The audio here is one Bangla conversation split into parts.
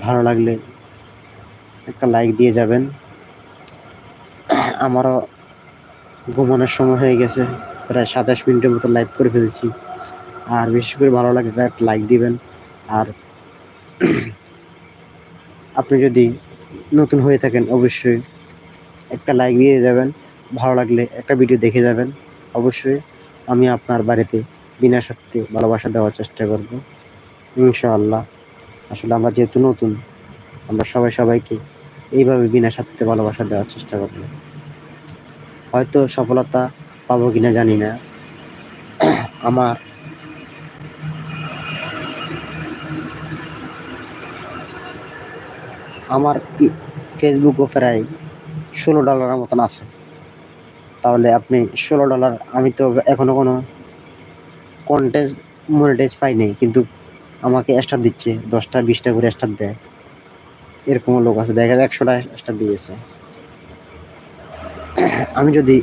ভালো লাগলে একটা লাইক দিয়ে যাবেন। আমারও ঘুমানোর সময় হয়ে গেছে, প্রায় 27 মিনিটের মতো লাইভ করে ফেলছি। আর বিশেষ করে ভালো লাগলে একটা লাইক দিবেন। আর আপনি যদি নতুন হয়ে থাকেন অবশ্যই একটা লাইক দিয়ে যাবেন। ভালো লাগলে একটা ভিডিও দেখে যাবেন। অবশ্যই আমি আপনার বাড়িতে বিনা স্বার্থে ভালোবাসা দেওয়ার চেষ্টা করব ইনশাআল্লাহ। আসলে আমরা যেহেতু নতুন, আমরা সবাইকে এইভাবে বিনা স্বার্থে ভালোবাসা দেওয়ার চেষ্টা করব। হয়তো সফলতা পাবো কিনা জানি না। আমার আমার ফেসবুকও প্রায় $16 মতন আছে। তাহলে আপনি $16, আমি তো এখনো কোনো কন্টেন্ট মনিটাইজ পাইনি, কিন্তু আমাকে স্টার দিচ্ছে 10টা 20টা করে স্টার দেয়। এরকমও লোক আছে, দেখা যায় 100টা স্টার দিয়েছে। আমি যদি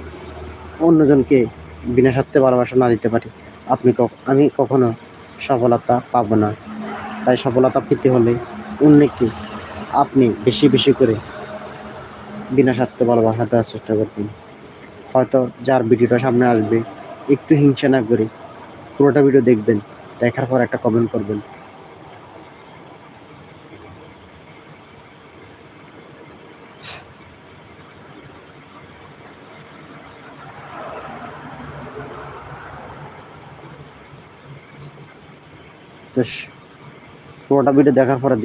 অন্যজনকে বিনা স্বার্থে ভালোবাসা না দিতে পারি, আমি কখনো সফলতা পাবো না। তাই সফলতা পেতে হলে অন্যকে আপনি বেশি বেশি করে বিনা স্বার্থে ভালোবাসা দেওয়ার চেষ্টা করবেন। হয়তো যার ভিডিওটা সামনে আসবে একটু হিংসা না করে পুরোটা ভিডিও দেখবেন, দেখার পর একটা কমেন্ট করবেন। তো পুরোটা ভিডিও দেখার পরে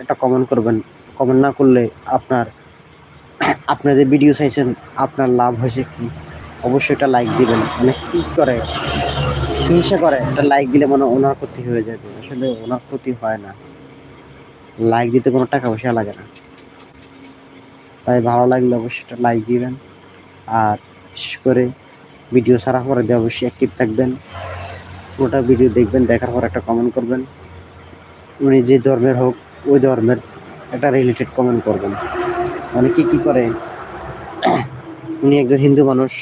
একটা কমেন্ট করবেন। কমেন্ট না করলে আপনার যে ভিডিও চাইছেন আপনার লাভ হয়েছে কি, অবশ্যই একটা লাইক দিবেন। মানে কি করে হিংসা করে, একটা লাইক দিলে মনে ওনার ক্ষতি হয়ে যাবে। আসলে ওনার ক্ষতি হয় না, লাইক দিতে কোনো টাকা পয়সা লাগে না। তাই ভালো লাগলে অবশ্যই একটা লাইক দিবেন। আর বিশেষ করে ভিডিও ছাড়ার পরে অবশ্যই অ্যাক্টিভ থাকবেন, পুরোটা ভিডিও দেখবেন, দেখার পর একটা কমেন্ট করবেন। উনি যে ধর্মের হোক ওই ধর্মের একটা রিলেটেড কমেন্ট করবেন। মানে কি করে, উনি একজন হিন্দু মানুষ,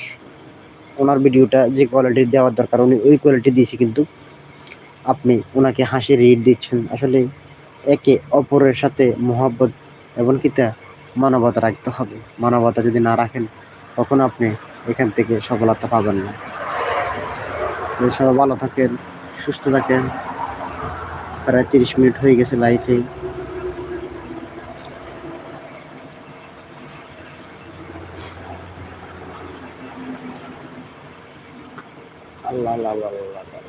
ওনার ভিডিওটা যে কোয়ালিটি দেওয়ার দরকার উনি ওই কোয়ালিটি দিয়েছে, কিন্তু আপনি ওনাকে হাসি রেট দিচ্ছেন। আসলে একে অপরের সাথে মহব্বত এবং কিতা মানবতা রাখতে হবে। মানবতা যদি না রাখেন তখন আপনি এখান থেকে সফলতা পাবেন না। তো সবাই ভালো থাকেন, সুস্থ থাকেন। প্রায় 30 মিনিট হয়ে গেছে লাইফে। আল্লাহ আল্লাহ আল্লাহ আল্লাহ আল্লাহ।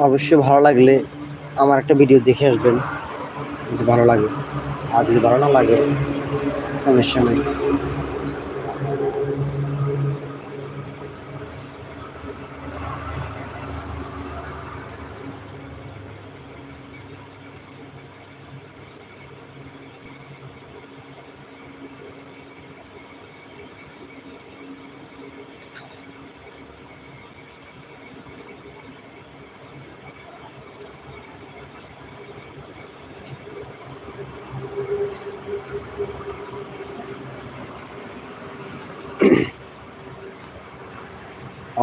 অবশ্যই ভালো লাগলে আমার একটা ভিডিও দেখে আসবেন যদি ভালো লাগে। আর যদি ভালো না লাগে সমস্যা নেই।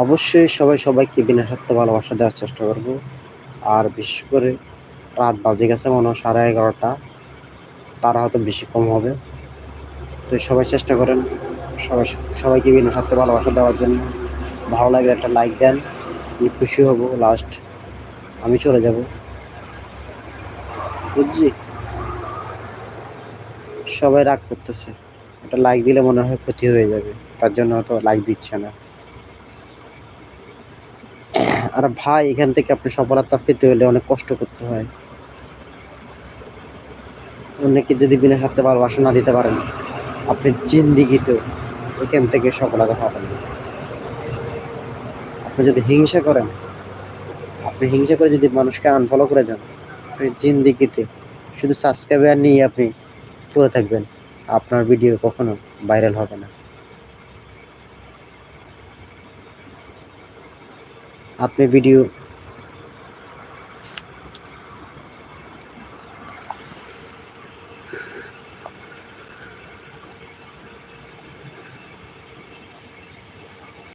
অবশ্যই সবাইকে বিনা স্বার্থে ভালোবাসা দেওয়ার চেষ্টা করব। আর বিশেষ করে রাত বাজে গেছে মনে হয় 11:30, তারা হয়তো বেশি কম হবে। তো সবাই চেষ্টা করেন সবাই সবাইকে বিনা স্বার্থে ভালোবাসা দেওয়ার জন্য। ভালো লাগলে একটা লাইক দেন, আমি খুশি হব। লাস্ট আমি চলে যাব, বুঝছি সবাই রাগ করতেছে, একটা লাইক দিলে মনে হয় ক্ষতি হয়ে যাবে, তার জন্য হয়তো লাইক দিচ্ছে না। আর ভাই, এখান থেকে আপনি সফলতা পেতে হলে অনেক কষ্ট করতে হয়। অনেকে যদি বিনা স্বার্থে ভালোবাসা না দিতে পারেন, আপনি জিন্দিগিতেও এখান থেকে সফলতা পাবেন না। আপনি যদি হিংসা করেন, আপনি হিংসা করে যদি মানুষকে আনফলো করে দেন, আপনি জিন্দিগিতে শুধু সাবস্ক্রাইবার নিয়ে আপনি পড়ে থাকবেন, আপনার ভিডিও কখনো ভাইরাল হবে না। আপনি ভিডিও